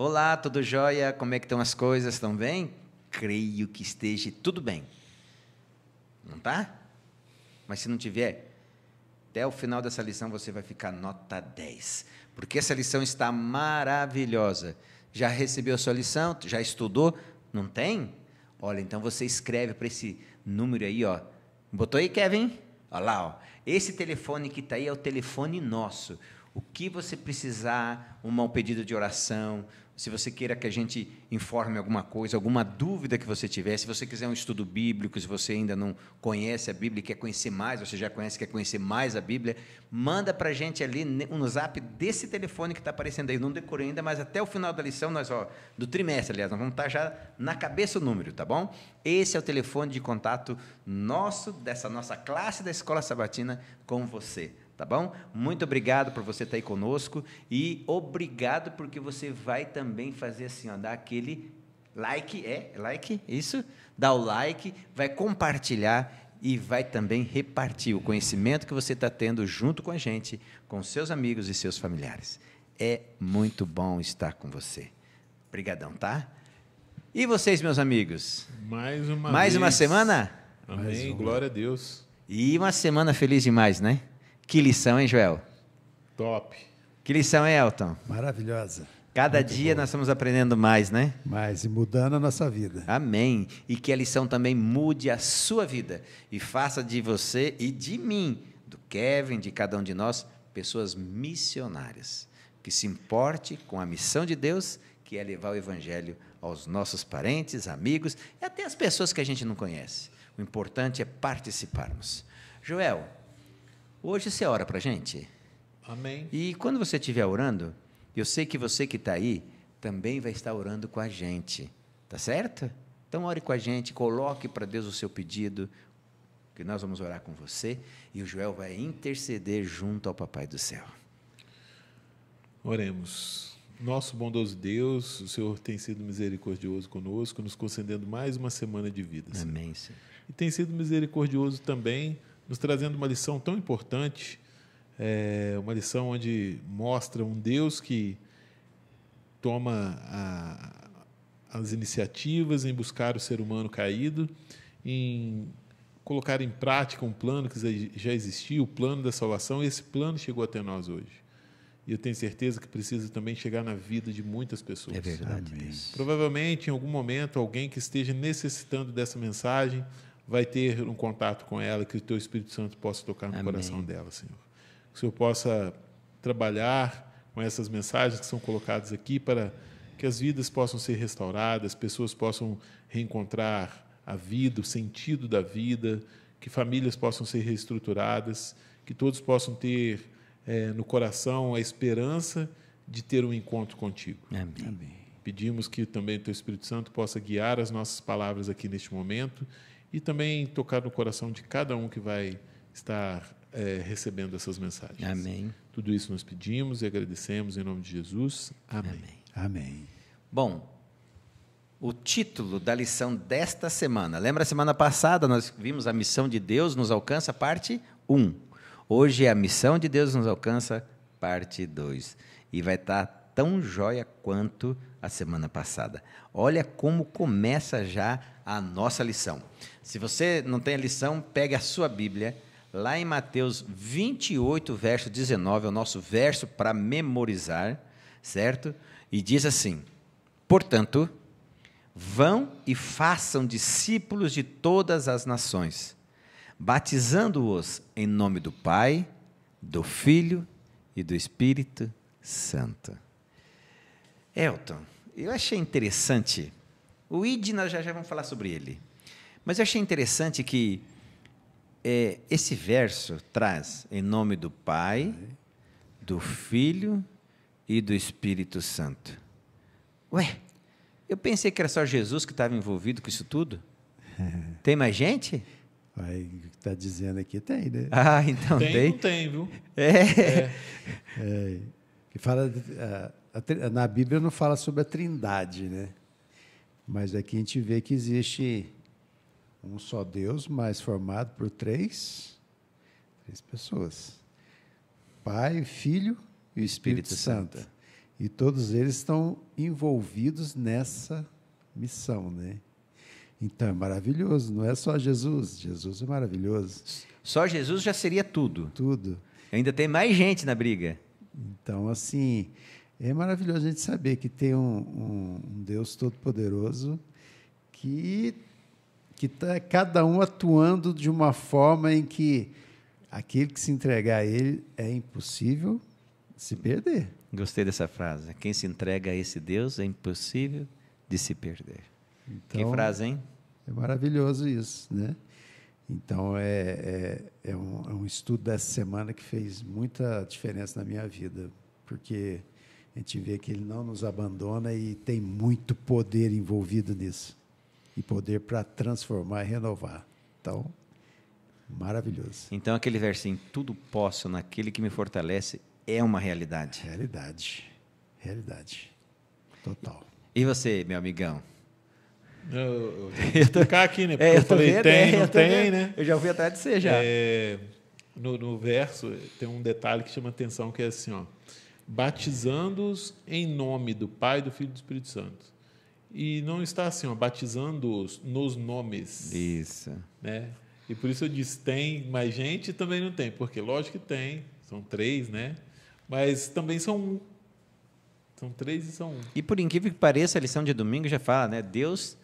Olá, tudo jóia? Como é que estão as coisas? Estão bem? Creio que esteja tudo bem. Não tá? Mas se não tiver, até o final dessa lição você vai ficar nota 10. Porque essa lição está maravilhosa. Já recebeu a sua lição? Já estudou? Não tem? Olha, então você escreve para esse número aí, ó. Botou aí, Kevin? Olha lá, ó. Esse telefone que está aí é o telefone nosso. O que você precisar, um pedido de oração, se você queira que a gente informe alguma coisa, alguma dúvida que você tiver, se você quiser um estudo bíblico, se você ainda não conhece a Bíblia e quer conhecer mais, você já conhece, quer conhecer mais a Bíblia, manda para a gente ali no zap desse telefone que está aparecendo aí. Eu não decorei ainda, mas até o final da lição, do trimestre, aliás, nós vamos estar já na cabeça o número, tá bom? Esse é o telefone de contato nosso, dessa nossa classe da Escola Sabatina com você. Tá bom? Muito obrigado por você estar aí conosco e obrigado porque você vai também fazer assim, ó, dar aquele like, isso? Dá o like, vai compartilhar e vai também repartir o conhecimento que você está tendo junto com a gente, com seus amigos e seus familiares. É muito bom estar com você. Obrigadão, tá? E vocês, meus amigos? Mais uma semana? Amém, glória a Deus. E uma semana feliz demais, né? Que lição, hein, Joel? Top. Que lição, hein, Elton? Maravilhosa. Cada Muito dia boa. nós estamos aprendendo mais, né? Mais, e mudando a nossa vida. Amém. E que a lição também mude a sua vida e faça de você e de mim, do Kevin, de cada um de nós, pessoas missionárias. Que se importe com a missão de Deus, que é levar o Evangelho aos nossos parentes, amigos e até as pessoas que a gente não conhece. O importante é participarmos. Joel, hoje você ora para a gente? Amém. E quando você estiver orando, eu sei que você que está aí também vai estar orando com a gente, tá certo? Então ore com a gente, coloque para Deus o seu pedido, que nós vamos orar com você, e o Joel vai interceder junto ao Papai do Céu. Oremos. Nosso bondoso Deus, o Senhor tem sido misericordioso conosco, nos concedendo mais uma semana de vida. Senhor. Amém, Senhor. E tem sido misericordioso também, nos trazendo uma lição tão importante, uma lição onde mostra um Deus que toma as iniciativas em buscar o ser humano caído, em colocar em prática um plano que já existia, o plano da salvação, e esse plano chegou até nós hoje. E eu tenho certeza que precisa também chegar na vida de muitas pessoas. É verdade, Deus. Provavelmente, em algum momento, alguém que esteja necessitando dessa mensagem vai ter um contato com ela, que o Teu Espírito Santo possa tocar no coração dela, Senhor. Que o Senhor possa trabalhar com essas mensagens que são colocadas aqui para que as vidas possam ser restauradas, pessoas possam reencontrar a vida, o sentido da vida, que famílias possam ser reestruturadas, que todos possam ter no coração a esperança de ter um encontro contigo. Amém. Pedimos que também o Teu Espírito Santo possa guiar as nossas palavras aqui neste momento e também tocar no coração de cada um que vai estar recebendo essas mensagens. Amém. Tudo isso nós pedimos e agradecemos em nome de Jesus. Amém. Amém. Bom, o título da lição desta semana, lembra a semana passada nós vimos a missão de Deus nos alcança, parte 1. Hoje é a missão de Deus nos alcança, parte 2. E vai estar tão jóia quanto a semana passada. Olha como começa já a nossa lição. Se você não tem a lição, pegue a sua Bíblia, lá em Mateus 28, verso 19, é o nosso verso para memorizar, certo? E diz assim: portanto, vão e façam discípulos de todas as nações, batizando-os em nome do Pai, do Filho e do Espírito Santo. Elton, eu achei interessante, o ID nós já vamos falar sobre ele, mas eu achei interessante que esse verso traz em nome do Pai, do Filho e do Espírito Santo. Ué, eu pensei que era só Jesus que estava envolvido com isso tudo. Tem mais gente? Aí, o que está dizendo aqui tem, né? Ah, então tem. Não tem, viu? Que fala, na Bíblia não fala sobre a Trindade, né? Mas aqui a gente vê que existe um só Deus, mas formado por três pessoas: Pai, Filho e o Espírito Santo. E todos eles estão envolvidos nessa missão, né? Então é maravilhoso, não é só Jesus. Jesus é maravilhoso. Só Jesus já seria tudo. Tudo. Ainda tem mais gente na briga. Então, assim, é maravilhoso a gente saber que tem um Deus Todo-Poderoso que está cada um atuando de uma forma em que aquele que se entregar a ele é impossível se perder. Gostei dessa frase. Quem se entrega a esse Deus é impossível de se perder. Então, Que frase, hein? É maravilhoso isso, né? Então, é um estudo dessa semana que fez muita diferença na minha vida, porque a gente vê que ele não nos abandona e tem muito poder envolvido nisso. E poder para transformar e renovar. Então, maravilhoso. Então, aquele versinho, tudo posso naquele que me fortalece, é uma realidade. Realidade. Realidade. Total. E você, meu amigão? Eu tenho que ficar aqui, né? Porque eu falei, vendo, tem, não tem, vendo. né? Eu já fui atrás de você, já. No verso, tem um detalhe que chama atenção, que é assim, ó, batizando-os em nome do Pai, do Filho e do Espírito Santo. E não está assim, ó, batizando-os nos nomes. Isso. Né? E por isso eu disse, tem mais gente e também não tem. Porque lógico que tem, são 3, né? Mas também são 1. São 3 e são 1. E por incrível que pareça, a lição de domingo já fala, né? Deus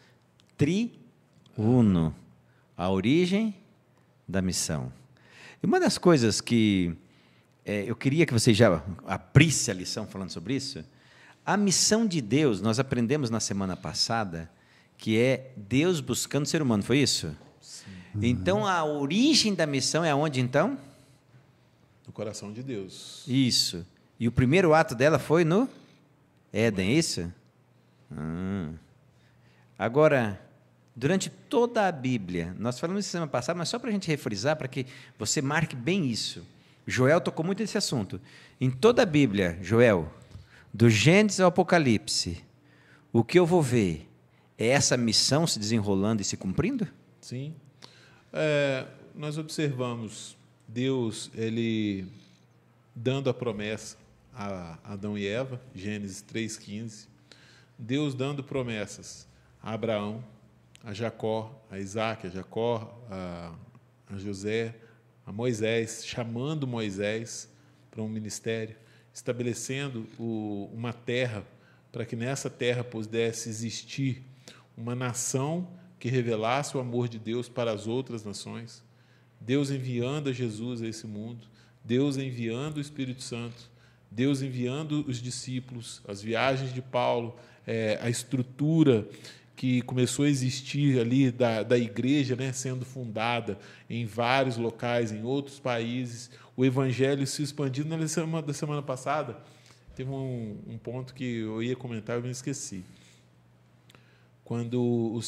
triuno, a origem da missão. E uma das coisas que eu queria que você já abrisse a lição falando sobre isso, a missão de Deus, nós aprendemos na semana passada, que é Deus buscando o ser humano, foi isso? Sim. Então, a origem da missão é onde, então? No coração de Deus. Isso. E o primeiro ato dela foi no Éden, é isso? Agora, durante toda a Bíblia, nós falamos isso semana passada, mas só para a gente refrisar, para que você marque bem isso. Joel tocou muito nesse assunto. Em toda a Bíblia, Joel, do Gênesis ao Apocalipse, o que eu vou ver é essa missão se desenrolando e se cumprindo? Sim. Nós observamos Deus, ele dando a promessa a Adão e Eva, Gênesis 3,15. Deus dando promessas a Abraão, a Jacó, a Isaac, a Jacó, a José, a Moisés, chamando Moisés para um ministério, estabelecendo uma terra, para que nessa terra pudesse existir uma nação que revelasse o amor de Deus para as outras nações. Deus enviando a Jesus a esse mundo, Deus enviando o Espírito Santo, Deus enviando os discípulos, as viagens de Paulo, a estrutura que começou a existir ali da igreja, né, sendo fundada em vários locais, em outros países, o evangelho se expandindo. Na lição da semana passada, teve um ponto que eu ia comentar e eu me esqueci. Quando os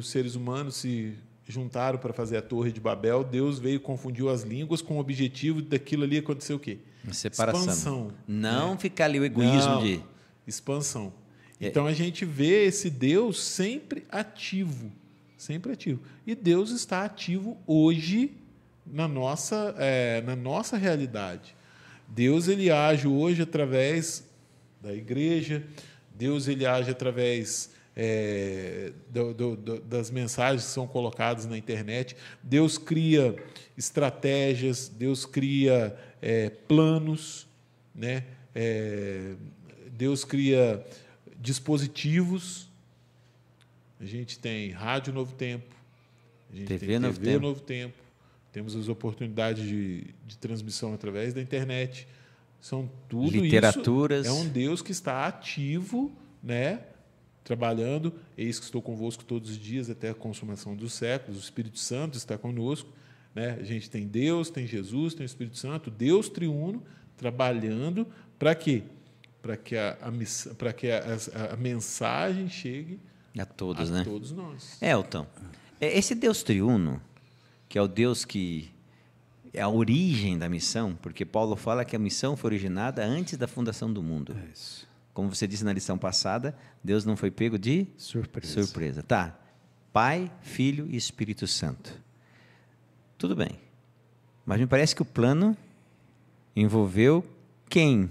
seres humanos se juntaram para fazer a Torre de Babel, Deus veio e confundiu as línguas com o objetivo daquilo ali acontecer o quê? Separação. Expansão. Não ficar ali o egoísmo de... Expansão. Então, a gente vê esse Deus sempre ativo. Sempre ativo. E Deus está ativo hoje na nossa realidade. Deus ele age hoje através da igreja, Deus ele age através das mensagens que são colocadas na internet. Deus cria estratégias, Deus cria planos, né? Deus cria dispositivos. A gente tem Rádio Novo Tempo, a gente tem TV Novo Tempo, temos as oportunidades de transmissão através da internet. São tudo literaturas. Isso é um Deus que está ativo, né? Trabalhando. Eis que estou convosco todos os dias até a consumação dos séculos. O Espírito Santo está conosco, né? A gente tem Deus, tem Jesus, tem o Espírito Santo, Deus triuno trabalhando para quê? Para que a mensagem chegue a todos, a todos nós. Elton, esse Deus triuno, que é o Deus que é a origem da missão, porque Paulo fala que a missão foi originada antes da fundação do mundo. É isso. Como você disse na lição passada, Deus não foi pego de surpresa. Tá. Pai, Filho e Espírito Santo. Tudo bem. Mas me parece que o plano envolveu quem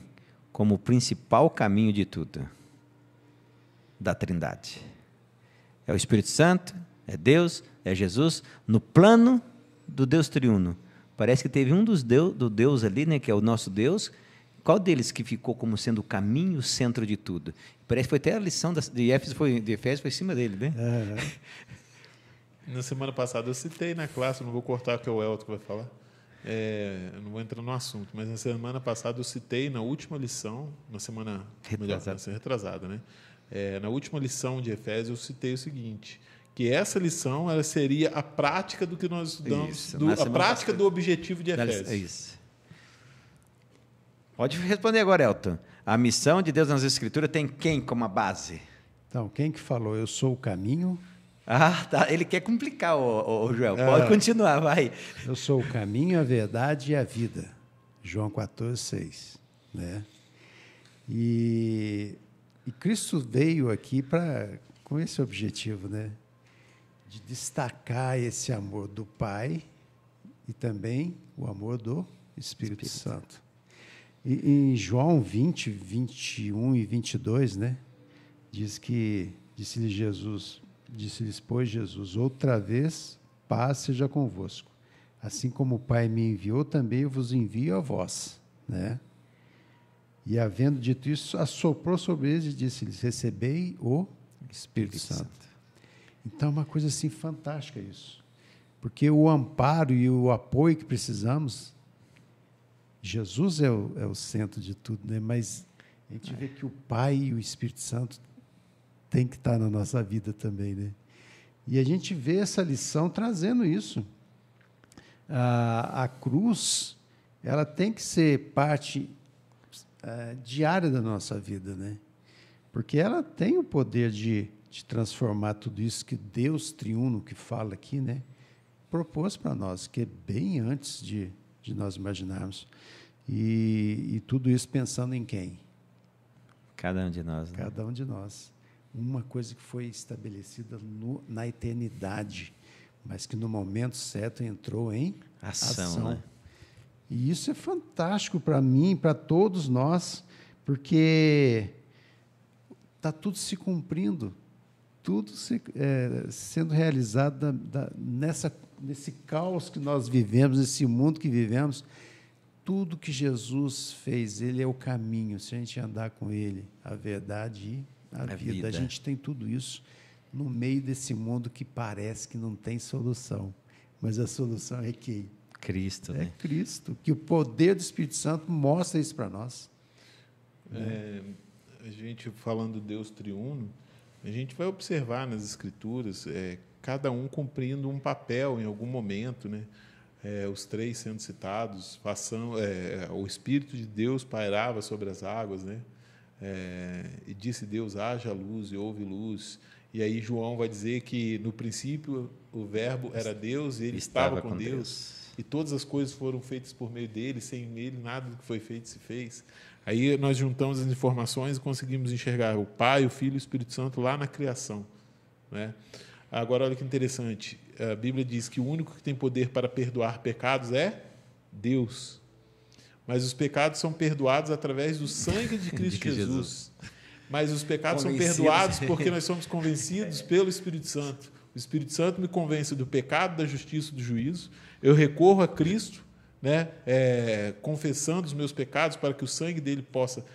como o principal caminho de tudo, da Trindade. É o Espírito Santo, é Deus, é Jesus, no plano do Deus triuno. Parece que teve um do Deus ali, né, que é o nosso Deus. Qual deles que ficou como sendo o caminho, o centro de tudo? Parece que foi até a lição de Efésios foi em cima dele, né? Na semana passada eu citei na classe, não vou cortar que é o Elton que vai falar, eu não vou entrar no assunto, mas na semana passada eu citei na última lição, na semana retrasada, né? Na última lição de Efésios eu citei o seguinte, que essa lição ela seria a prática do que nós estudamos, a prática do objetivo de Efésios. Isso. Pode responder agora, Elton. A missão de Deus nas Escrituras tem quem como base? Então, quem que falou? Eu sou o caminho. Ah, tá. Ele quer complicar, o Joel. Pode continuar, vai. Eu sou o caminho, a verdade e a vida. João 14:6, né? E Cristo veio aqui com esse objetivo, né? De destacar esse amor do Pai e também o amor do Espírito Santo. E em João 20, 21 e 22, né? Diz que disse-lhes, pois, Jesus, outra vez, paz seja convosco. Assim como o Pai me enviou, também eu vos envio a vós, né? E, havendo dito isso, assoprou sobre eles e disse-lhes, recebei o Espírito Santo. Então, é uma coisa assim fantástica isso. Porque o amparo e o apoio que precisamos, Jesus é o centro de tudo, né? Mas a gente vê que o Pai e o Espírito Santo tem que estar na nossa vida também, né? E a gente vê essa lição trazendo isso. A cruz, ela tem que ser parte diária da nossa vida, né? Porque ela tem o poder de transformar tudo isso que Deus triuno, que fala aqui, né? Propôs para nós, que é bem antes de nós imaginarmos. E tudo isso pensando em quem? Cada um de nós. Né? Cada um de nós. Uma coisa que foi estabelecida na eternidade, mas que no momento certo entrou em ação. Né? E isso é fantástico para mim, para todos nós, porque está tudo se cumprindo, tudo sendo realizado nesse caos que nós vivemos, nesse mundo que vivemos. Tudo que Jesus fez, Ele é o caminho, se a gente andar com Ele, a verdade e a vida. A gente tem tudo isso no meio desse mundo que parece que não tem solução, mas a solução é quem? Cristo. É, né? Cristo, que o poder do Espírito Santo mostra isso para nós. A gente, falando Deus triuno, a gente vai observar nas Escrituras, cada um cumprindo um papel em algum momento, né? Os três sendo citados, o Espírito de Deus pairava sobre as águas, né? E disse Deus, haja luz, e houve luz. E aí João vai dizer que, no princípio, o Verbo era Deus, e ele estava com Deus, e todas as coisas foram feitas por meio dele, sem ele nada do que foi feito se fez. Aí nós juntamos as informações e conseguimos enxergar o Pai, o Filho e o Espírito Santo lá na criação, né? Agora, olha que interessante, a Bíblia diz que o único que tem poder para perdoar pecados é Deus. Mas os pecados são perdoados através do sangue de Cristo Jesus. Mas os pecados são perdoados porque nós somos convencidos pelo Espírito Santo. O Espírito Santo me convence do pecado, da justiça e do juízo. Eu recorro a Cristo, né, confessando os meus pecados para que o sangue dele possa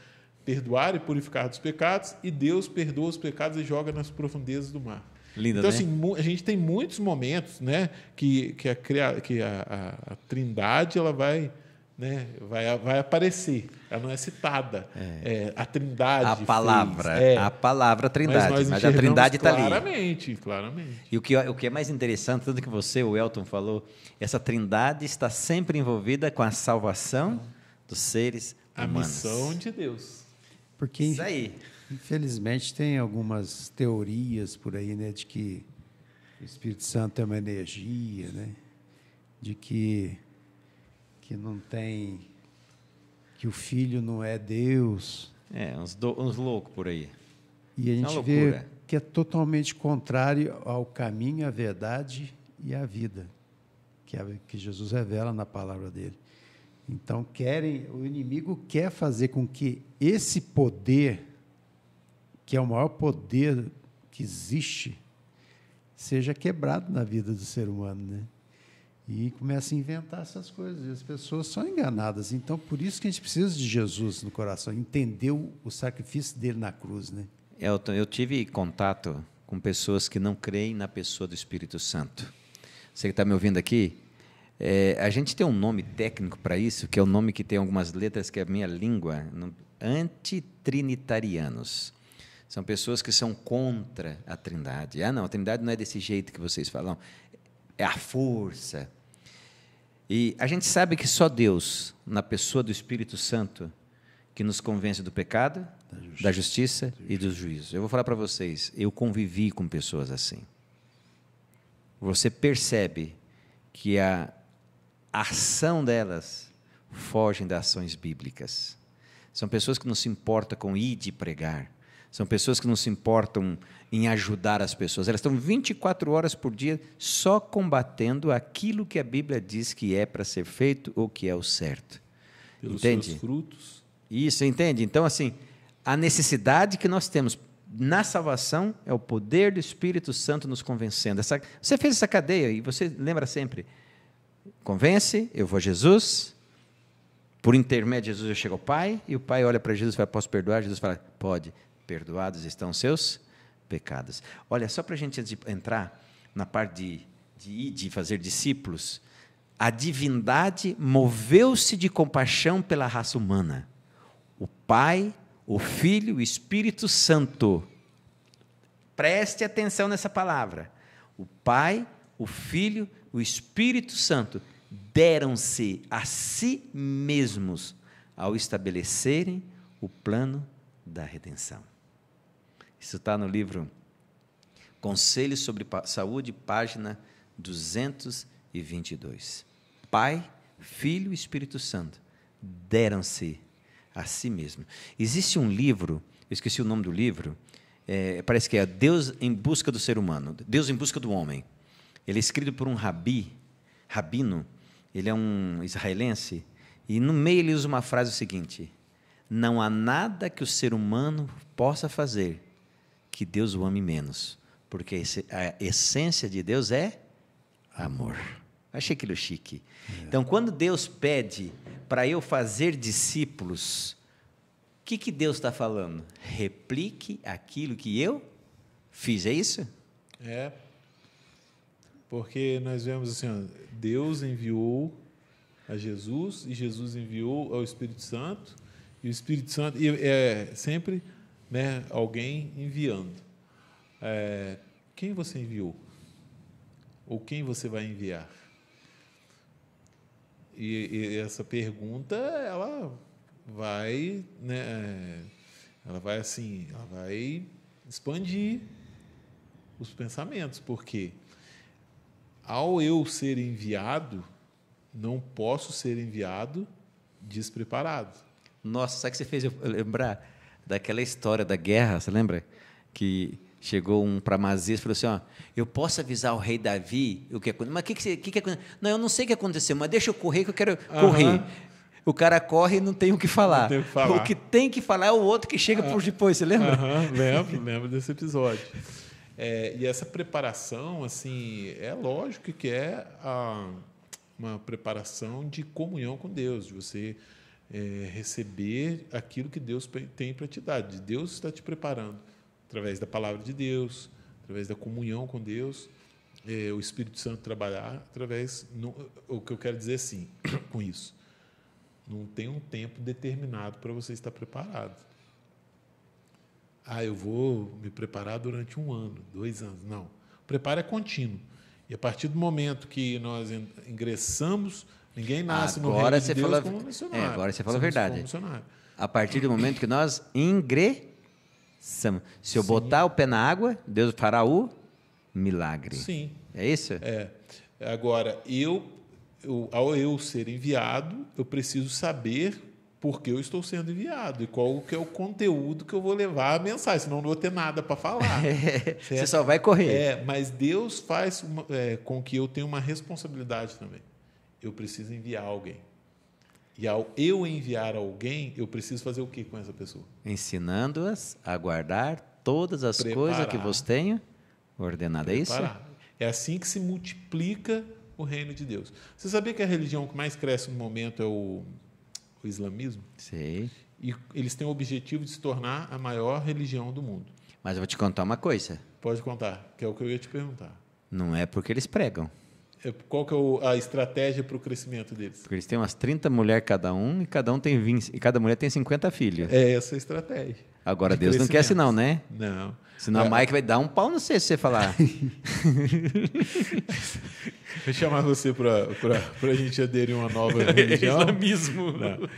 perdoar e purificar dos pecados, e Deus perdoa os pecados e joga nas profundezas do mar. Linda, então, né? assim, a gente tem muitos momentos, né, que a Trindade ela vai aparecer. Ela não é citada. A Trindade. A palavra Trindade. Mas a Trindade está ali. Claramente. E o que é mais interessante, tanto que você, o Elton, falou, essa Trindade está sempre envolvida com a salvação dos seres humanos. A missão de Deus. Porque, isso aí. Infelizmente, tem algumas teorias por aí, né, de que o Espírito Santo é uma energia, né, de que não tem, que o Filho não é Deus. Uns loucos por aí. E a gente vê que é totalmente contrário ao caminho, à verdade e à vida, que Jesus revela na palavra dele. Então, o inimigo quer fazer com que esse poder, que é o maior poder que existe, seja quebrado na vida do ser humano, né? E começa a inventar essas coisas, e as pessoas são enganadas. Então, por isso que a gente precisa de Jesus no coração, entender o sacrifício dele na cruz, né? Elton, eu tive contato com pessoas que não creem na pessoa do Espírito Santo. Você que está me ouvindo aqui, a gente tem um nome técnico para isso, que é o nome que tem algumas letras que é a minha língua, antitrinitarianos. São pessoas que são contra a Trindade. Não, a Trindade não é desse jeito que vocês falam, é a força. E a gente sabe que só Deus, na pessoa do Espírito Santo, que nos convence do pecado, da justiça e do juízo. Eu vou falar para vocês, eu convivi com pessoas assim. Você percebe que a ação delas foge das ações bíblicas. São pessoas que não se importam com ir de pregar. São pessoas que não se importam em ajudar as pessoas. Elas estão 24 horas por dia só combatendo aquilo que a Bíblia diz que é para ser feito ou que é o certo. Pelos entende? seus frutos. Isso, entende? Então, assim, a necessidade que nós temos na salvação é o poder do Espírito Santo nos convencendo. Você fez essa cadeia e você lembra sempre, convence, eu vou a Jesus, por intermédio de Jesus eu chego ao Pai, e o Pai olha para Jesus e fala, posso perdoar? Jesus fala, pode, perdoados estão os seus pecados. Olha, só para a gente entrar na parte de fazer discípulos, a divindade moveu-se de compaixão pela raça humana. O Pai, o Filho, o Espírito Santo. Preste atenção nessa palavra. O Pai, o Filho, o Espírito Santo deram-se a si mesmos ao estabelecerem o plano da redenção. Isso está no livro Conselhos sobre Saúde, página 222. Pai, Filho e Espírito Santo deram-se a si mesmo. Existe um livro, eu esqueci o nome do livro, parece que é Deus em busca do ser humano, Deus em busca do homem. Ele é escrito por um rabino, ele é um israelense, e no meio ele usa uma frase seguinte: não há nada que o ser humano possa fazer que Deus o ame menos, porque a essência de Deus é amor. Achei aquilo chique. Então, quando Deus pede para eu fazer discípulos, o que Deus está falando? Replique aquilo que eu fiz, é isso? Porque nós vemos assim, ó, Deus enviou a Jesus, e Jesus enviou ao Espírito Santo, e o Espírito Santo é sempre, né, alguém enviando. Quem você enviou? Ou quem você vai enviar? E essa pergunta, ela vai, né, ela vai expandir os pensamentos, porque ao eu ser enviado, não posso ser enviado despreparado. Nossa, sabe o que você fez eu lembrar daquela história da guerra, você lembra? Que chegou um para Amazias e falou assim, ó, eu posso avisar o rei Davi o que aconteceu? Mas o que aconteceu? Não, eu não sei o que aconteceu, mas deixa eu correr que eu quero correr. O cara corre e não tem o que falar. O que tem que falar é o outro que chega por depois, você lembra? Lembro desse episódio. E essa preparação, assim, é lógico que é uma preparação de comunhão com Deus, de você receber aquilo que Deus tem para te dar. Deus está te preparando através da palavra de Deus, através da comunhão com Deus, o Espírito Santo trabalhar através... O que eu quero dizer assim, com isso, não tem um tempo determinado para você estar preparado. Eu vou me preparar durante 1 ano, 2 anos. Não. O preparo é contínuo. E a partir do momento que nós ingressamos, ninguém nasce no reino de Deus como missionário. Agora você falou a verdade. A partir do momento que nós ingressamos. Se eu botar o pé na água, Deus fará o milagre. Sim. É isso? Agora, ao eu ser enviado, eu preciso saber por que eu estou sendo enviado e qual que é o conteúdo que eu vou levar a mensagem, senão não vou ter nada para falar. Você só vai correr. Mas Deus faz com que eu tenha uma responsabilidade também. Eu preciso enviar alguém. E ao eu enviar alguém, eu preciso fazer o que com essa pessoa? Ensinando-as a guardar todas as Preparar. coisas que vos tenho ordenado. É isso? Preparar. É assim que se multiplica o reino de Deus. Você sabia que a religião que mais cresce no momento é o islamismo? Sei. E eles têm o objetivo de se tornar a maior religião do mundo. Mas eu vou te contar uma coisa. Pode contar, que é o que eu ia te perguntar. Não é porque eles pregam. Qual que é a estratégia para o crescimento deles? Porque eles têm umas 30 mulheres cada um e cada um tem 20, e cada mulher tem 50 filhos. É essa a estratégia. Agora de Deus não quer assim crescimento. não, né? Não. Senão a Mike vai dar um pau no C se você falar. Vou chamar você para a gente aderir a uma nova religião. Islamismo. Não.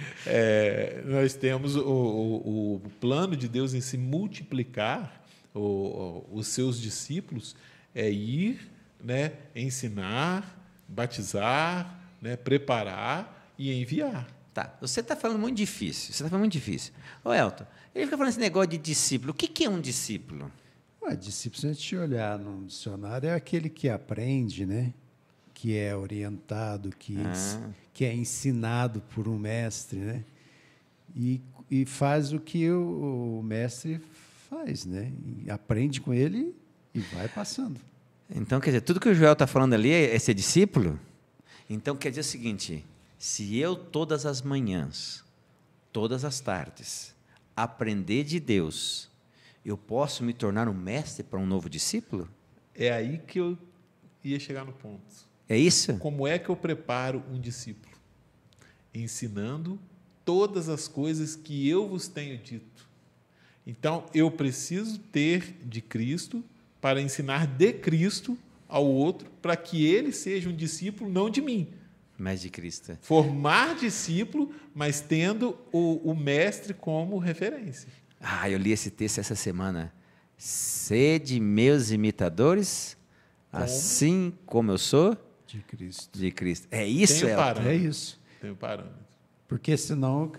Nós temos o plano de Deus em se multiplicar os seus discípulos, é ir, né, ensinar, batizar, né, preparar e enviar. Tá, você está falando muito difícil. Você está falando muito difícil. Ô, Elton, ele fica falando esse negócio de discípulo. O que é um discípulo? Discípulo, se a gente olhar no dicionário, é aquele que aprende, né? Que é orientado, que é ensinado por um mestre, né? E faz o que o mestre faz, né? E aprende com ele e vai passando. Então, quer dizer, tudo que o Joel está falando ali é ser discípulo? Então, quer dizer o seguinte, se eu todas as manhãs, todas as tardes, aprender de Deus, eu posso me tornar um mestre para um novo discípulo? É aí que eu ia chegar no ponto. É isso? Como é que eu preparo um discípulo? Ensinando todas as coisas que eu vos tenho dito. Então, eu preciso ter de Cristo para ensinar de Cristo ao outro, para que ele seja um discípulo, não de mim. Mas de Cristo. Formar discípulo, mas tendo o mestre como referência. Eu li esse texto essa semana. Sede meus imitadores, assim como eu sou De Cristo. de Cristo. É isso, Tem o Elton? parâmetro. É isso. Tem o parâmetro. Porque senão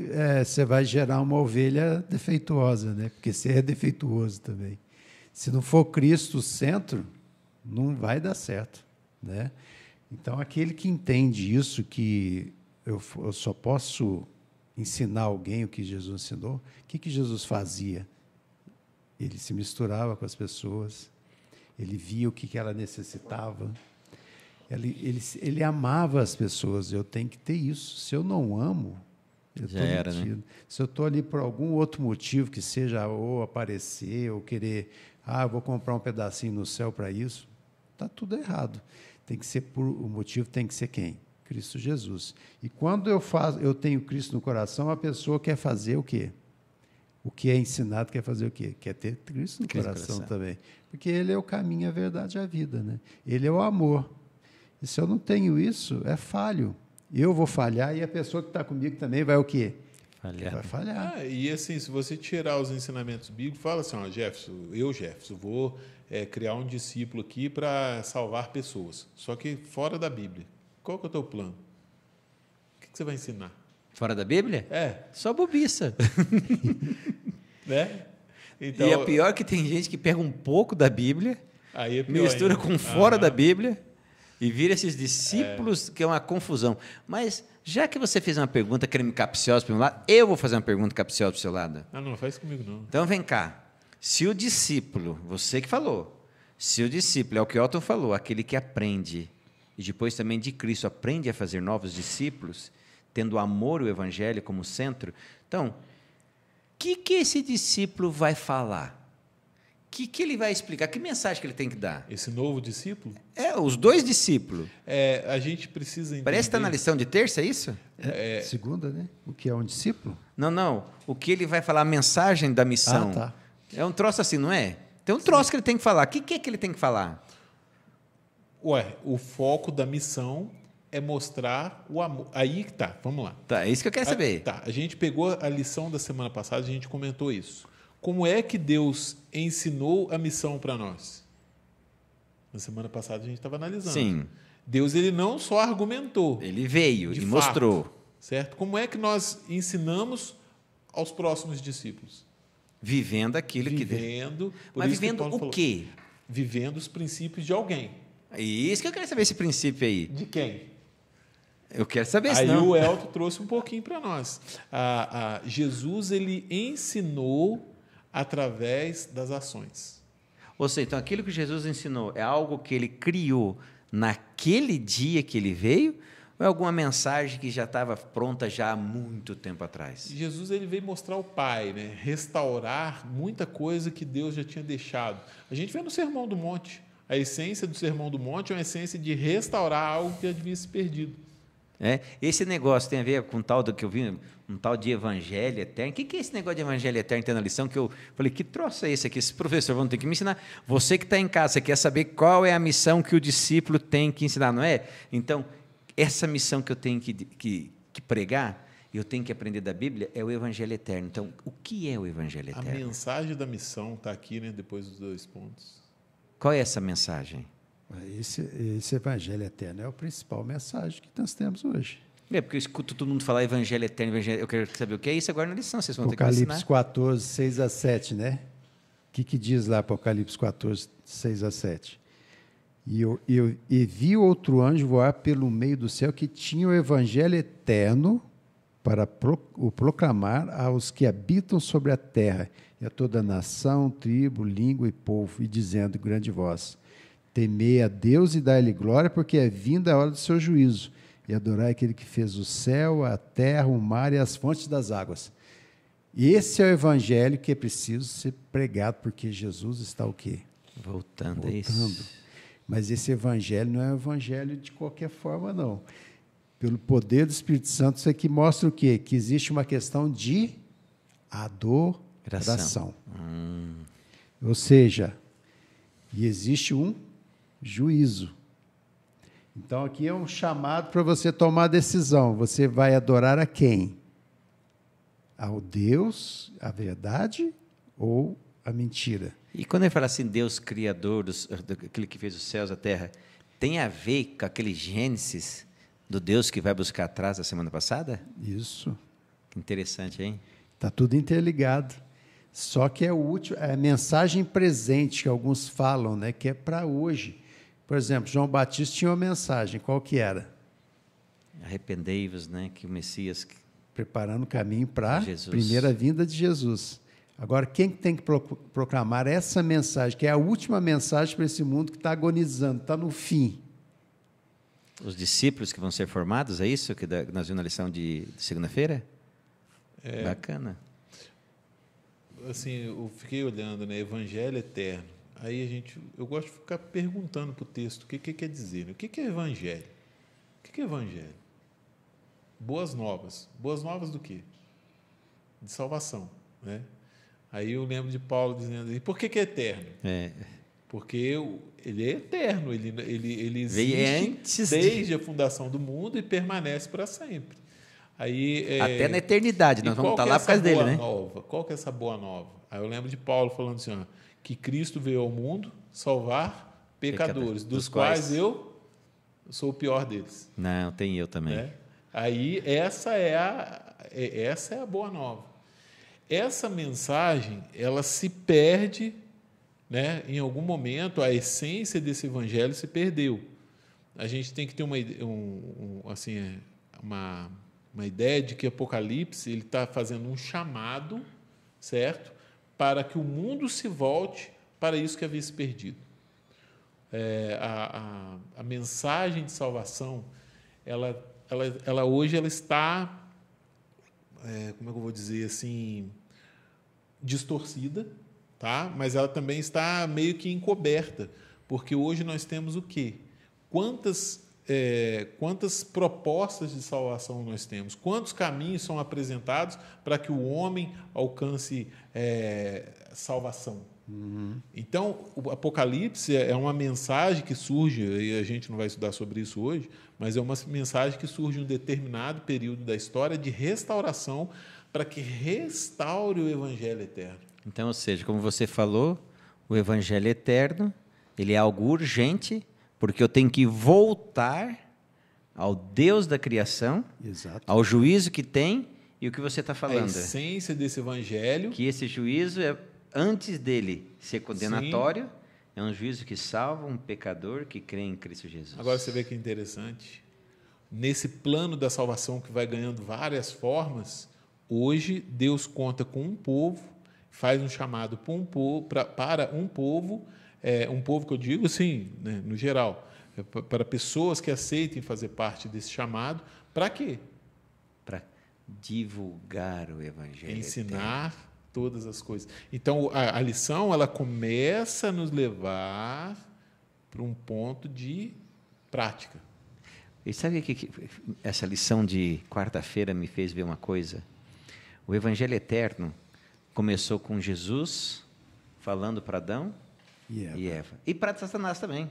você vai gerar uma ovelha defeituosa, né? Porque você é defeituoso também. Se não for Cristo o centro, não vai dar certo, né? Então, aquele que entende isso, que eu só posso ensinar alguém o que Jesus ensinou, o que Jesus fazia? Ele se misturava com as pessoas, ele via o que ela necessitava, ele amava as pessoas. Eu tenho que ter isso. Se eu não amo, eu estou mentindo. Né? Se eu estou ali por algum outro motivo, que seja ou aparecer, ou querer, vou comprar um pedacinho no céu para isso, está tudo errado. Tem que ser o motivo tem que ser quem? Cristo Jesus. E quando eu tenho Cristo no coração, a pessoa quer fazer o quê? O que é ensinado quer fazer o quê? Quer ter Cristo no coração também. Porque Ele é o caminho, a verdade e a vida, né? Ele é o amor. E se eu não tenho isso, é falho. Eu vou falhar e a pessoa que está comigo também vai o quê? Falhar. Vai falhar. E assim, se você tirar os ensinamentos bíblicos, fala assim, Jefferson, vou criar um discípulo aqui para salvar pessoas. Só que fora da Bíblia. Qual que é o teu plano? O que você vai ensinar? Fora da Bíblia? Só bobiça. Né? Então, e é pior que tem gente que pega um pouco da Bíblia, aí é pior mistura ainda. com fora da Bíblia e vira esses discípulos, que é uma confusão. Mas, já que você fez uma pergunta querendo me capciosa para o meu lado, eu vou fazer uma pergunta capciosa para o seu lado. Não faz comigo, não. Então, vem cá. Se o discípulo, você que falou, se o discípulo, é o que Otton falou, aquele que aprende, e depois também de Cristo, aprende a fazer novos discípulos, tendo o amor e o evangelho como centro, então, o que esse discípulo vai falar? O que ele vai explicar? Que mensagem que ele tem que dar? Esse novo discípulo? Os dois discípulos. A gente precisa entender... Parece que está na lição de terça, é isso? Segunda, né? O que é um discípulo? Não. O que ele vai falar, a mensagem da missão. Tá. É um troço assim, não é? Tem um troço que ele tem que falar. O que é que ele tem que falar? O foco da missão é mostrar o amor. Aí que tá, vamos lá. Tá, é isso que eu quero saber. A gente pegou a lição da semana passada, a gente comentou isso. Como é que Deus ensinou a missão para nós? Na semana passada a gente estava analisando. Sim. Deus ele não só argumentou. Ele veio e fato, mostrou. Certo? Como é que nós ensinamos aos próximos discípulos? Vivendo aquilo que... Mas vivendo o quê? Vivendo os princípios de alguém. Isso que eu quero saber, esse princípio aí. De quem? Eu quero saber Aí senão. o Elton trouxe um pouquinho para nós. Jesus, ele ensinou através das ações. Ou seja, então aquilo que Jesus ensinou é algo que ele criou naquele dia que ele veio, ou é alguma mensagem que já estava pronta já há muito tempo atrás? Jesus, ele veio mostrar o Pai, né? Restaurar muita coisa que Deus já tinha deixado. A gente vê no Sermão do Monte. A essência do Sermão do Monte é uma essência de restaurar algo que já devia se perdido. Esse negócio tem a ver com tal do que eu vi, um tal de evangelho eterno. O que é esse negócio de evangelho eterno? Tem na lição que eu falei, que troço é esse aqui? Esse professor vão ter que me ensinar. Você que está em casa, você quer saber qual é a missão que o discípulo tem que ensinar, não é? Então, essa missão que eu tenho que pregar, eu tenho que aprender da Bíblia, é o evangelho eterno. Então, o que é o evangelho eterno? A mensagem da missão está aqui, né, depois dos 2 pontos. Qual é essa mensagem? Esse evangelho eterno é a principal mensagem que nós temos hoje. Porque eu escuto todo mundo falar evangelho eterno, evangelho. Eu quero saber o que é isso agora na lição, vocês vão ter que me ensinar. Apocalipse 14, 6 a 7, né? O que diz lá Apocalipse 14, 6 a 7? E vi outro anjo voar pelo meio do céu que tinha o evangelho eterno para o proclamar aos que habitam sobre a terra e a toda nação, tribo, língua e povo, e dizendo em grande voz: temei a Deus e dai-lhe glória, porque é vinda a hora do seu juízo, e adorai aquele que fez o céu, a terra, o mar e as fontes das águas. Esse é o evangelho que é preciso ser pregado, porque Jesus está o quê? Voltando. É isso. Mas esse evangelho não é um evangelho de qualquer forma, não. Pelo poder do Espírito Santo, isso aqui mostra o quê? Que existe uma questão de adoração. Ou seja, e existe um juízo. Então, aqui é um chamado para você tomar a decisão. Você vai adorar a quem? Ao Deus, a verdade ou a mentira? E quando ele fala assim, Deus criador, daquele que fez os céus, a terra, tem a ver com aquele Gênesis do Deus que vai buscar atrás da semana passada? Isso. Que interessante, hein? Está tudo interligado. Só que é o último, é a mensagem presente que alguns falam, né, que é para hoje. Por exemplo, João Batista tinha uma mensagem, qual que era? Arrependei-vos, né, que o Messias... Preparando o caminho para a Jesus. primeira vinda de Jesus. Agora, quem tem que proclamar essa mensagem, que é a última mensagem para esse mundo que está agonizando, está no fim? Os discípulos que vão ser formados, é isso que nós vimos na lição de segunda-feira? Bacana. Assim, eu fiquei olhando, né, Evangelho eterno. Aí eu gosto de ficar perguntando para o texto o que quer dizer. Né? O que é Evangelho? O que é Evangelho? Boas novas. Boas novas do quê? De salvação, né? Aí eu lembro de Paulo dizendo, e por que é eterno? Porque ele é eterno, ele existe desde a fundação do mundo e permanece para sempre. Aí, até na eternidade, nós vamos estar lá por causa dele, né? Qual que é essa boa nova? Aí eu lembro de Paulo falando assim, ó, que Cristo veio ao mundo salvar pecadores, dos quais eu sou o pior deles. Não, tem eu também. Né? Aí essa é a boa nova. Essa mensagem, ela se perde, né? Em algum momento a essência desse evangelho se perdeu. A gente tem que ter uma ideia de que Apocalipse ele está fazendo um chamado, certo, para que o mundo se volte para isso que havia se perdido. A mensagem de salvação, ela hoje ela está, como é que eu vou dizer assim, distorcida, tá? Mas ela também está meio que encoberta, porque hoje nós temos o quê? Quantas propostas de salvação nós temos? Quantos caminhos são apresentados para que o homem alcance salvação? Uhum. Então, o Apocalipse é uma mensagem que surge, e a gente não vai estudar sobre isso hoje, mas é uma mensagem que surge em um determinado período da história de restauração para que restaure o Evangelho eterno. Então, ou seja, como você falou, o Evangelho eterno, ele é algo urgente, porque eu tenho que voltar ao Deus da criação, exato, ao juízo que tem, e o que você está falando. A essência desse Evangelho. Que esse juízo, antes dele ser condenatório, sim, é um juízo que salva um pecador que crê em Cristo Jesus. Agora você vê que interessante. nesse plano da salvação que vai ganhando várias formas, hoje Deus conta com um povo, faz um chamado para um povo, um povo que eu digo assim, né, no geral, para pessoas que aceitem fazer parte desse chamado, para quê? Para divulgar o Evangelho. Ensinar todas as coisas. Então, a lição ela começa a nos levar para um ponto de prática. E sabe que essa lição de quarta-feira me fez ver uma coisa? O Evangelho eterno começou com Jesus falando para Adão e Eva. E para Satanás também.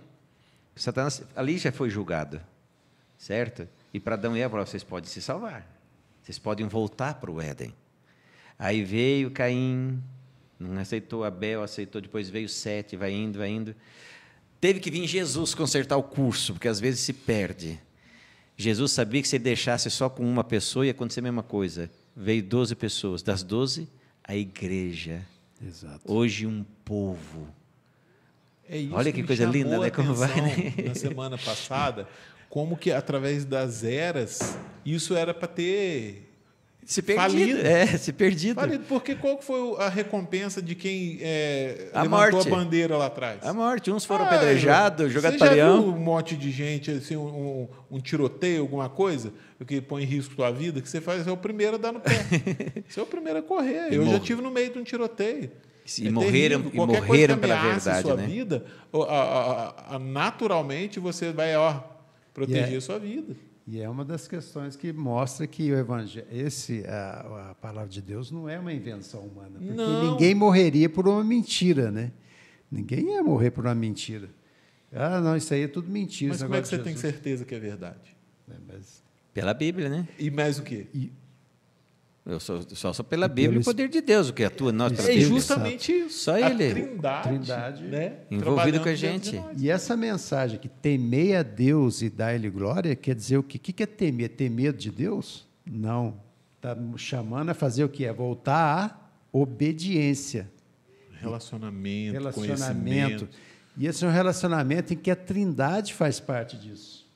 Satanás ali já foi julgado, certo? E para Adão e Eva, vocês podem se salvar. Vocês podem voltar para o Éden. Aí veio Caim, não aceitou, Abel aceitou, depois veio Sete, vai indo, vai indo. Teve que vir Jesus consertar o curso, porque às vezes se perde. Jesus sabia que se ele deixasse só com uma pessoa ia acontecer a mesma coisa. Veio 12 pessoas, das 12, a igreja. Exato. Hoje um povo. É isso. Olha que coisa linda, né? Como vai, né? Na semana passada, como que através das eras, isso era para ter se perdido. Se perdido. Falido, porque qual foi a recompensa de quem a levantou morte. A bandeira lá atrás? A morte. Uns foram apedrejados, jogados para leão. Você já viu um monte de gente, assim, um tiroteio, alguma coisa, que põe em risco a sua vida, que você faz, é o primeiro a dar no pé. Você é o primeiro a correr. Eu já estive no meio de um tiroteio. E morreram pela verdade, sua né? vida, naturalmente você vai proteger a sua vida. E é uma das questões que mostra que o Evangelho, a palavra de Deus não é uma invenção humana, porque ninguém morreria por uma mentira, né? Ninguém ia morrer por uma mentira. Ah, não, isso aí é tudo mentira. Mas como é que você tem certeza que é verdade? Pela Bíblia, né? E mais o quê? Eu só sou pela Bíblia e o poder de Deus, o que atua nós pela Bíblia. É justamente isso. Só Ele. Trindade né? Envolvido com a gente. E essa mensagem que temei a Deus e dai-lhe glória, quer dizer o quê? O que é temer? Ter medo de Deus? Não. Está chamando a fazer o quê? É voltar à obediência. Relacionamento, conhecimento. E esse é um relacionamento em que a Trindade faz parte disso.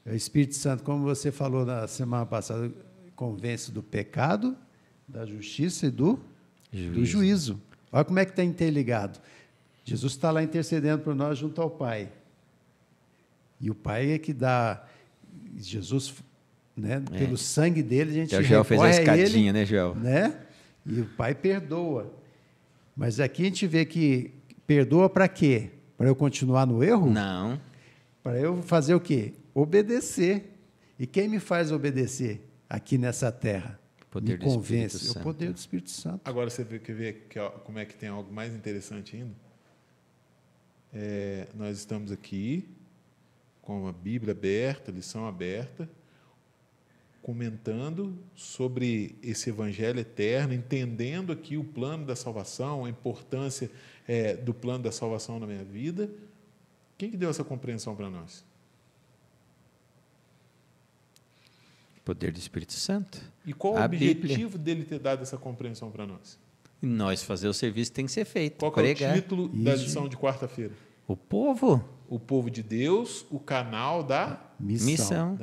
O Espírito Santo, como você falou na semana passada, convence do pecado, da justiça e do juízo. Olha como é que está interligado. Jesus está lá intercedendo por nós junto ao Pai. E o Pai é que dá... Jesus, né, pelo sangue dele, a gente recorre a ele. Joel fez a escadinha, né, Joel? Né? E o Pai perdoa. Mas aqui a gente vê que perdoa para quê? Para eu continuar no erro? Não. Para eu fazer o quê? Obedecer. E quem me faz obedecer aqui nessa terra? Me convence. O poder do Espírito Santo. Agora você quer ver como é que tem algo mais interessante ainda? Nós estamos aqui com a Bíblia aberta, lição aberta, comentando sobre esse Evangelho eterno, entendendo aqui o plano da salvação, a importância do plano da salvação na minha vida. Quem que deu essa compreensão para nós? Poder do Espírito Santo. E qual o objetivo dele ter dado essa compreensão para nós? E nós fazer o serviço que tem que ser feito. Qual que é o título da lição de quarta-feira? O povo. O povo de Deus, o canal da missão.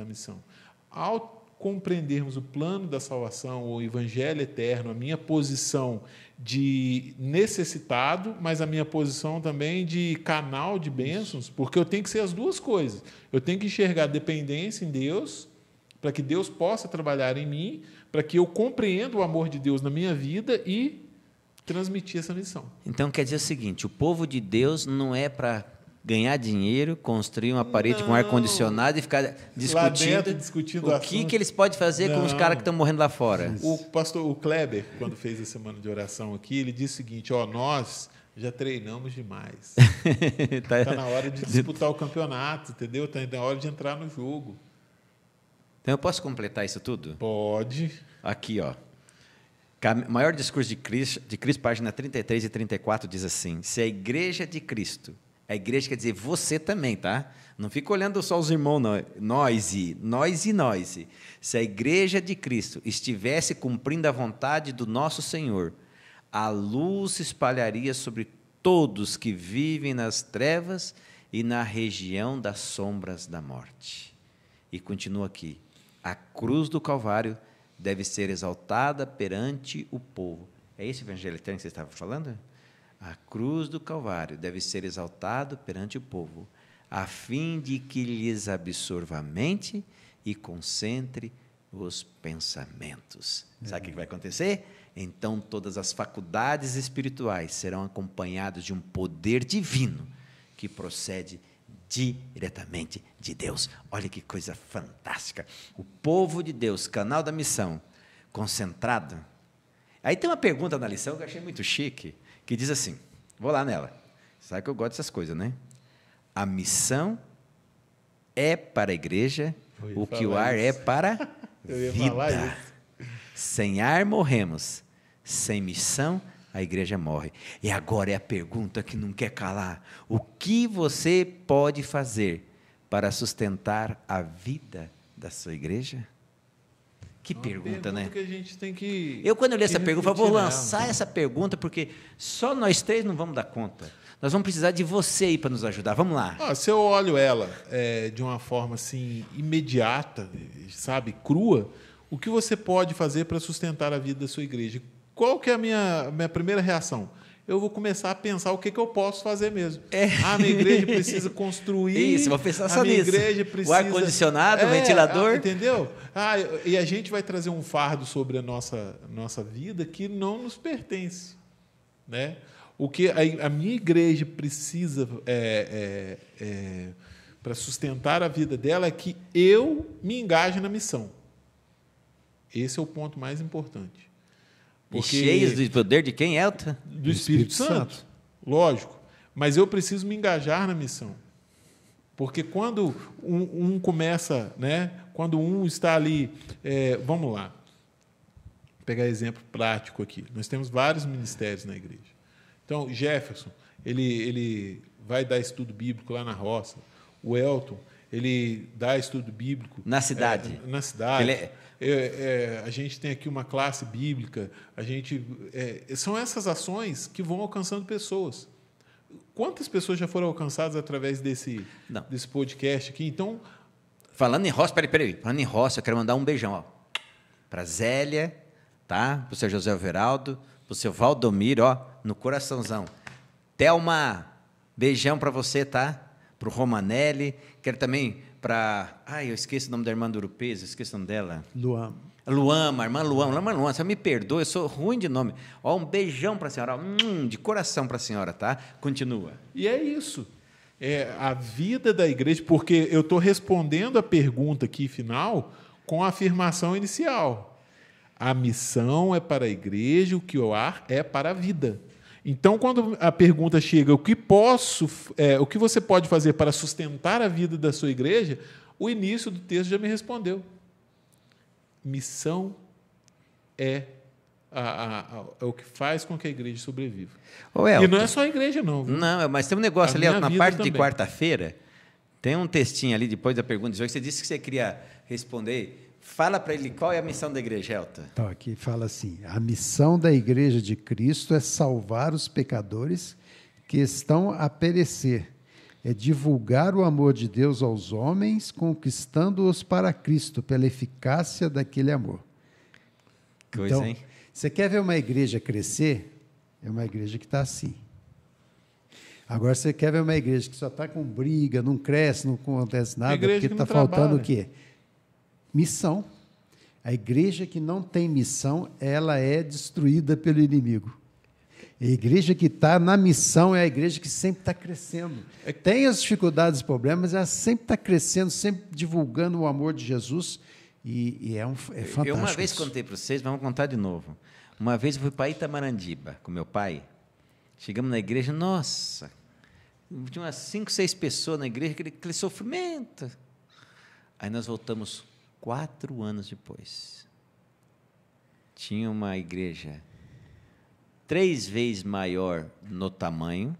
Ao compreendermos o plano da salvação, o Evangelho eterno, a minha posição de necessitado, mas a minha posição também de canal de bênçãos, porque eu tenho que ser as duas coisas. Eu tenho que enxergar dependência em Deus, para que Deus possa trabalhar em mim, para que eu compreenda o amor de Deus na minha vida e transmitir essa missão. Então, quer dizer o seguinte, o povo de Deus não é para ganhar dinheiro, construir uma parede com ar-condicionado e ficar discutindo o que eles podem fazer com os caras que estão morrendo lá fora. O Kleber, quando fez a semana de oração aqui, ele disse o seguinte, nós já treinamos demais. Está na hora de disputar o campeonato, entendeu? Está na hora de entrar no jogo. Então, eu posso completar isso tudo? Pode. Aqui, maior discurso de Cristo, página 33 e 34, diz assim, se a igreja de Cristo, a igreja quer dizer você também, tá? Não fica olhando só os irmãos, não. Nós. Se a igreja de Cristo estivesse cumprindo a vontade do nosso Senhor, a luz se espalharia sobre todos que vivem nas trevas e na região das sombras da morte. E continua aqui. A cruz do Calvário deve ser exaltada perante o povo. É esse evangelho eterno que você estava falando? A cruz do Calvário deve ser exaltado perante o povo, a fim de que lhes absorva a mente e concentre os pensamentos. Sabe o que vai acontecer? Então, todas as faculdades espirituais serão acompanhadas de um poder divino que procede diretamente de Deus. Olha que coisa fantástica. O povo de Deus, canal da missão, concentrado. Aí tem uma pergunta na lição que eu achei muito chique, que diz assim, vou lá nela. Sabe que eu gosto dessas coisas, né? A missão é para a igreja o que o ar é para a vida. Sem ar morremos, sem missão a igreja morre. E agora é a pergunta que não quer calar. O que você pode fazer para sustentar a vida da sua igreja? Que pergunta, né? Que a gente tem que... Eu, quando eu li essa pergunta, vou lançar essa pergunta, porque só nós três não vamos dar conta. Nós vamos precisar de você aí para nos ajudar. Vamos lá. Se eu olho ela de uma forma assim, imediata, sabe, crua, o que você pode fazer para sustentar a vida da sua igreja? Qual que é a minha primeira reação? Eu vou começar a pensar o que eu posso fazer mesmo. A minha igreja precisa construir. Isso, vou pensar só nisso. Igreja precisa... O ar-condicionado, o ventilador. Entendeu? E a gente vai trazer um fardo sobre a nossa vida que não nos pertence. Né? O que a minha igreja precisa para sustentar a vida dela é que eu me engaje na missão. Esse é o ponto mais importante. Porque... E cheios do poder de quem, Elton? Do Espírito Santo. Lógico. Mas eu preciso me engajar na missão. Porque quando um começa, né? Quando um está ali... vamos lá. Vou pegar exemplo prático aqui. Nós temos vários ministérios na igreja. Então, Jefferson, ele vai dar estudo bíblico lá na roça. O Elton, ele dá estudo bíblico... Na cidade. Na cidade. Ele a gente tem aqui uma classe bíblica, são essas ações que vão alcançando pessoas. Quantas pessoas já foram alcançadas através desse podcast aqui? Então, falando em roça, peraí. Falando em roça, eu quero mandar um beijão para a Zélia, tá? Para o seu José Everaldo, para o seu Valdomiro, no coraçãozão. Thelma, beijão para você, tá? Para o Romanelli, quero também... eu esqueço o nome da irmã do Urupês, esqueço o nome dela. Luama, irmã Luama, você me perdoa, eu sou ruim de nome. Um beijão para a senhora, de coração para a senhora, tá? Continua. E é isso. A vida da igreja, porque eu estou respondendo a pergunta aqui final com a afirmação inicial. A missão é para a igreja, o que o ar é para a vida. Então, quando a pergunta chega, o que você pode fazer para sustentar a vida da sua igreja, o início do texto já me respondeu. Missão é o que faz com que a igreja sobreviva. E não é só a igreja, não. Viu? Não, mas tem um negócio ali, na parte de quarta-feira, tem um textinho ali, depois da pergunta de hoje, você disse que você queria responder. Fala para ele qual é a missão da igreja, Elton. Então, aqui fala assim, a missão da igreja de Cristo é salvar os pecadores que estão a perecer, é divulgar o amor de Deus aos homens, conquistando-os para Cristo, pela eficácia daquele amor. Coisa, então, hein? Você quer ver uma igreja crescer? É uma igreja que está assim. Agora, você quer ver uma igreja que só está com briga, não cresce, não acontece nada, porque está faltando o quê? Missão. A igreja que não tem missão, ela é destruída pelo inimigo. A igreja que está na missão é a igreja que sempre está crescendo. Tem as dificuldades e problemas, mas ela sempre está crescendo, sempre divulgando o amor de Jesus, e é fantástico. Eu uma vez contei para vocês, vamos contar de novo. Uma vez eu fui para Itamarandiba com meu pai, chegamos na igreja, nossa, tinha umas 5, 6 pessoas na igreja, aquele sofrimento. Aí nós voltamos 4 anos depois. Tinha uma igreja 3 vezes maior no tamanho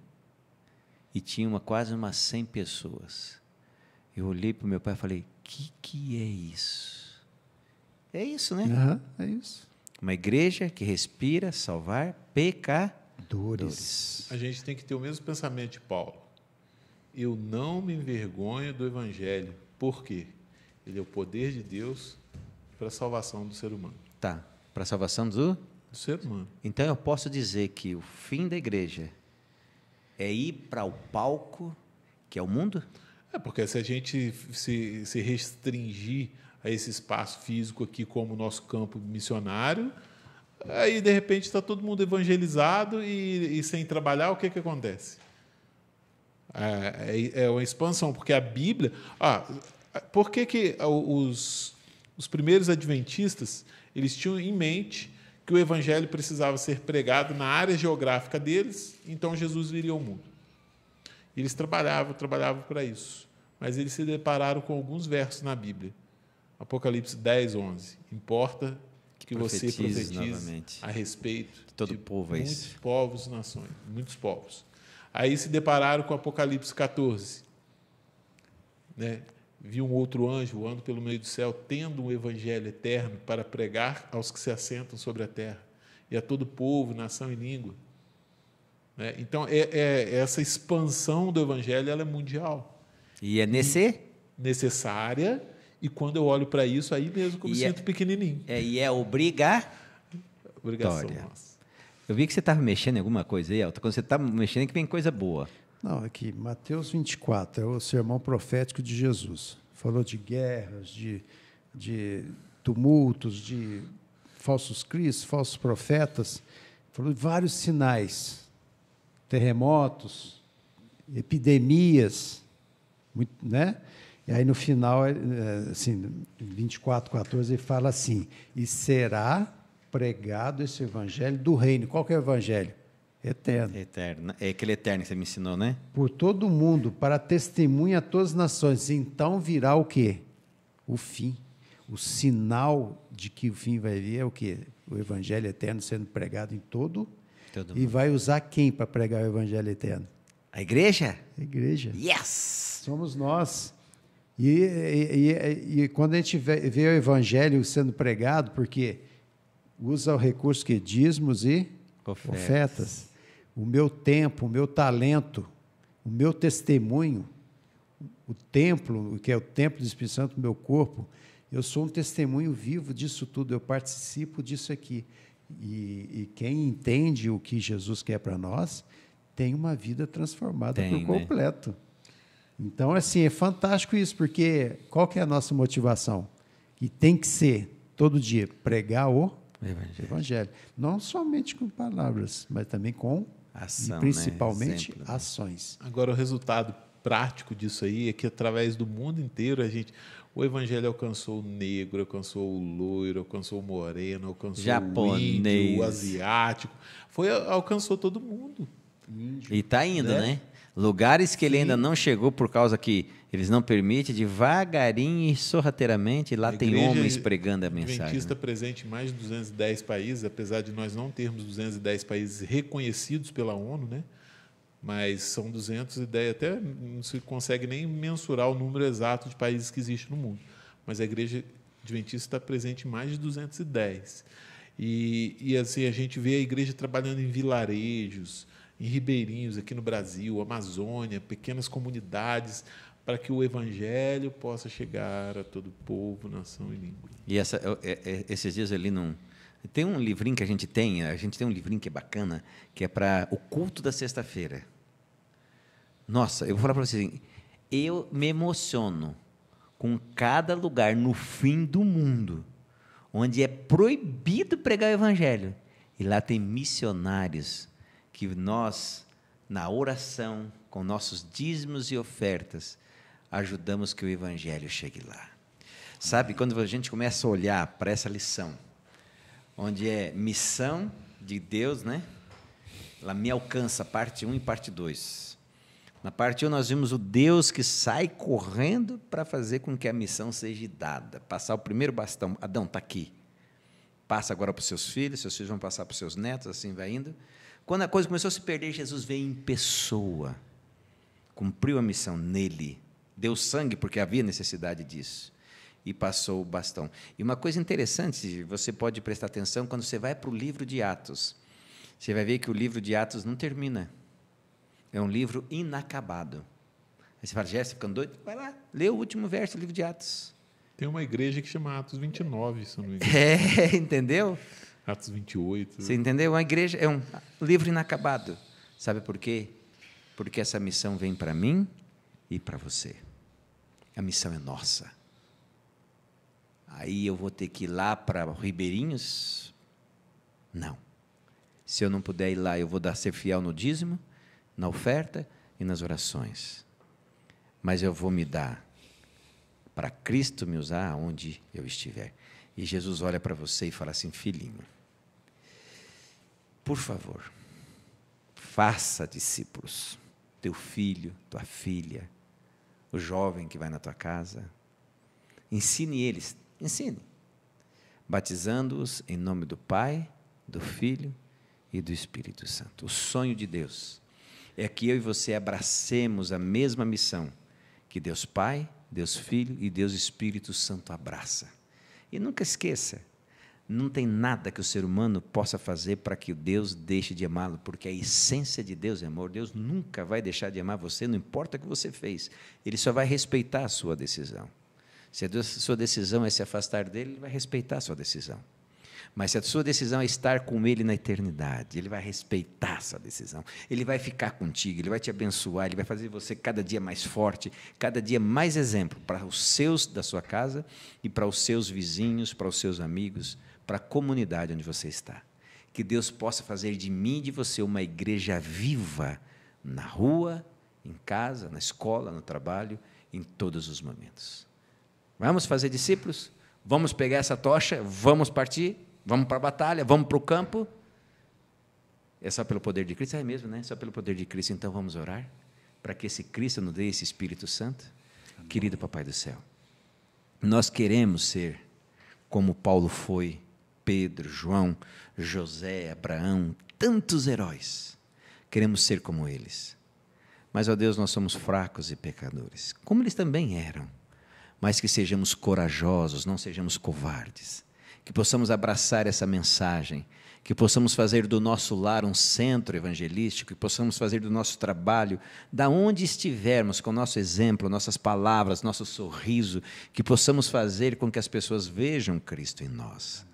e tinha quase umas 100 pessoas. Eu olhei para o meu pai e falei, que é isso? É isso, né? É isso. Uma igreja que respira salvar pecadores. A gente tem que ter o mesmo pensamento de Paulo. Eu não me envergonho do evangelho. Por quê? Ele é o poder de Deus para a salvação do ser humano. Tá. Para a salvação do ser humano. Então eu posso dizer que o fim da igreja é ir para o palco, que é o mundo? Porque se a gente se restringir a esse espaço físico aqui como nosso campo missionário, aí, de repente, está todo mundo evangelizado e sem trabalhar, o que acontece? É uma expansão, porque a Bíblia... por que os primeiros adventistas eles tinham em mente que o evangelho precisava ser pregado na área geográfica deles, então Jesus viria ao mundo? Eles trabalhavam para isso, mas eles se depararam com alguns versos na Bíblia. Apocalipse 10, 11. Importa que você profetize novamente a respeito de todo povo, muitos povos e nações, muitos povos. Aí se depararam com Apocalipse 14. Né? Vi um outro anjo voando pelo meio do céu, tendo um evangelho eterno para pregar aos que se assentam sobre a terra, e a todo povo, nação e língua. Né? Então, essa expansão do evangelho ela é mundial. E é necessária, e quando eu olho para isso, aí mesmo que eu me sinto pequenininho. E é obrigação nossa. Eu vi que você estava mexendo em alguma coisa aí, Elton. Quando você está mexendo, é que vem coisa boa. Não, aqui, Mateus 24, é o sermão profético de Jesus. Falou de guerras, de tumultos, de falsos cristos, falsos profetas. Falou de vários sinais, terremotos, epidemias, né? E aí, no final, assim, 24:14, ele fala assim, e será pregado esse evangelho do reino. Qual que é o evangelho? Eterno. É aquele eterno que você me ensinou, né? Por todo o mundo, para testemunha a todas as nações. Então virá o quê? O fim. O sinal de que o fim vai vir é o quê? O evangelho eterno sendo pregado em todo mundo. E vai usar quem para pregar o evangelho eterno? A igreja? A igreja. Yes! Somos nós. E quando a gente vê o evangelho sendo pregado, porque usa o recurso que dízimos e ofertas. O meu tempo, o meu talento, o meu testemunho, o templo, que é o templo do Espírito Santo do meu corpo, eu sou um testemunho vivo disso tudo, eu participo disso aqui. E quem entende o que Jesus quer para nós, tem uma vida transformada por completo. Né? Então, assim, é fantástico isso, porque qual que é a nossa motivação? E tem que ser, todo dia, pregar o Evangelho. Não somente com palavras, mas também com ação, principalmente, né? Ações. Agora, o resultado prático disso aí é que, através do mundo inteiro, o Evangelho alcançou o negro, alcançou o loiro, alcançou o moreno, alcançou o índio, o asiático. Alcançou todo mundo. E está indo, né? Lugares que ele ainda não chegou por causa que eles não permitem, devagarinho e sorrateiramente, lá tem homens pregando a mensagem. A Adventista presente em mais de 210 países, apesar de nós não termos 210 países reconhecidos pela ONU, né? Mas são 210, até não se consegue nem mensurar o número exato de países que existe no mundo. Mas a Igreja Adventista está presente em mais de 210. E assim, a gente vê a igreja trabalhando em vilarejos, em ribeirinhos aqui no Brasil, Amazônia, pequenas comunidades, para que o evangelho possa chegar a todo povo, nação e língua. E esses dias ali tem um livrinho que a gente tem um livrinho que é bacana, que é para o culto da sexta-feira. Nossa, eu vou falar para vocês, eu me emociono com cada lugar no fim do mundo, onde é proibido pregar o evangelho. E lá tem missionários que nós, na oração, com nossos dízimos e ofertas, ajudamos que o evangelho chegue lá. Sabe, quando a gente começa a olhar para essa lição, onde é missão de Deus, né? Ela me alcança, parte 1 e parte 2. Na parte 1 nós vimos o Deus que sai correndo para fazer com que a missão seja dada. Passar o primeiro bastão. Adão, está aqui. Passa agora para os seus filhos vão passar para os seus netos, assim vai indo. Quando a coisa começou a se perder, Jesus veio em pessoa, cumpriu a missão nele, deu sangue porque havia necessidade disso, e passou o bastão. E uma coisa interessante, você pode prestar atenção, quando você vai para o livro de Atos, você vai ver que o livro de Atos não termina, é um livro inacabado. Aí você fala, Jéssica, ficando doido? Vai lá, lê o último verso do livro de Atos. Tem uma igreja que chama Atos 29, se eu não me engano. Entendeu? Atos 28. Você entendeu? A igreja é um livro inacabado. Sabe por quê? Porque essa missão vem para mim e para você. A missão é nossa. Aí eu vou ter que ir lá para Ribeirinhos? Não. Se eu não puder ir lá, eu vou ser fiel no dízimo, na oferta e nas orações. Mas eu vou me dar para Cristo me usar onde eu estiver. E Jesus olha para você e fala assim: filhinho, por favor, faça discípulos. Teu filho, tua filha, o jovem que vai na tua casa. Ensine eles, ensine. Batizando-os em nome do Pai, do Filho e do Espírito Santo. O sonho de Deus é que eu e você abracemos a mesma missão que Deus Pai, Deus Filho e Deus Espírito Santo abraça. E nunca esqueça, não tem nada que o ser humano possa fazer para que Deus deixe de amá-lo, porque a essência de Deus é amor. Deus nunca vai deixar de amar você, não importa o que você fez. Ele só vai respeitar a sua decisão. Se a sua decisão é se afastar dele, ele vai respeitar a sua decisão. Mas se a sua decisão é estar com ele na eternidade, ele vai respeitar essa decisão. Ele vai ficar contigo, ele vai te abençoar, ele vai fazer você cada dia mais forte, cada dia mais exemplo para os seus da sua casa e para os seus vizinhos, para os seus amigos, para a comunidade onde você está. Que Deus possa fazer de mim e de você uma igreja viva na rua, em casa, na escola, no trabalho, em todos os momentos. Vamos fazer discípulos? Vamos pegar essa tocha, vamos partir, vamos para a batalha, vamos para o campo. É só pelo poder de Cristo? É mesmo, né? Só pelo poder de Cristo. Então vamos orar para que esse Cristo nos dê esse Espírito Santo. Amém. Querido Papai do céu, nós queremos ser como Paulo foi, Pedro, João, José, Abraão, tantos heróis. Queremos ser como eles. Mas, ó Deus, nós somos fracos e pecadores, como eles também eram. Mas que sejamos corajosos, não sejamos covardes. Que possamos abraçar essa mensagem, que possamos fazer do nosso lar um centro evangelístico, que possamos fazer do nosso trabalho, da onde estivermos, com o nosso exemplo, nossas palavras, nosso sorriso, que possamos fazer com que as pessoas vejam Cristo em nós.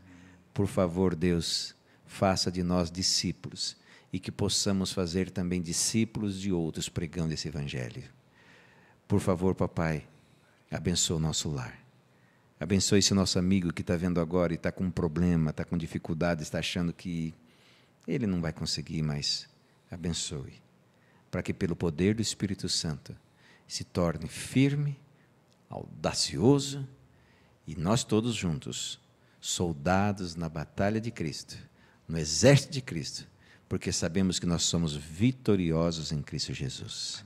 Por favor, Deus, faça de nós discípulos e que possamos fazer também discípulos de outros pregando esse evangelho. Por favor, papai, abençoa o nosso lar. Abençoe esse nosso amigo que está vendo agora e está com um problema, está com dificuldade, está achando que ele não vai conseguir, mas abençoe, para que pelo poder do Espírito Santo se torne firme, audacioso e nós todos juntos, soldados na batalha de Cristo, no exército de Cristo, porque sabemos que nós somos vitoriosos em Cristo Jesus.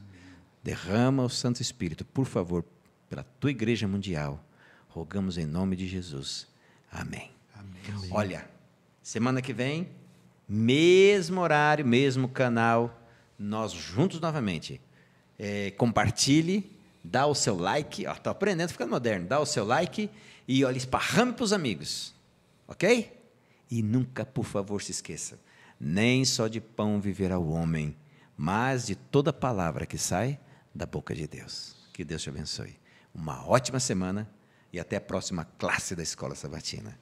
Derrama o Santo Espírito, por favor, pela tua igreja mundial, rogamos em nome de Jesus. Amém. Amém. Olha, semana que vem, mesmo horário, mesmo canal, nós juntos novamente. Compartilhe, dá o seu like, estou aprendendo, ficando moderno, dá o seu like e olha, esparrame para os amigos, ok? E nunca, por favor, se esqueça, nem só de pão viverá o homem, mas de toda palavra que sai da boca de Deus. Que Deus te abençoe. Uma ótima semana e até a próxima classe da Escola Sabatina.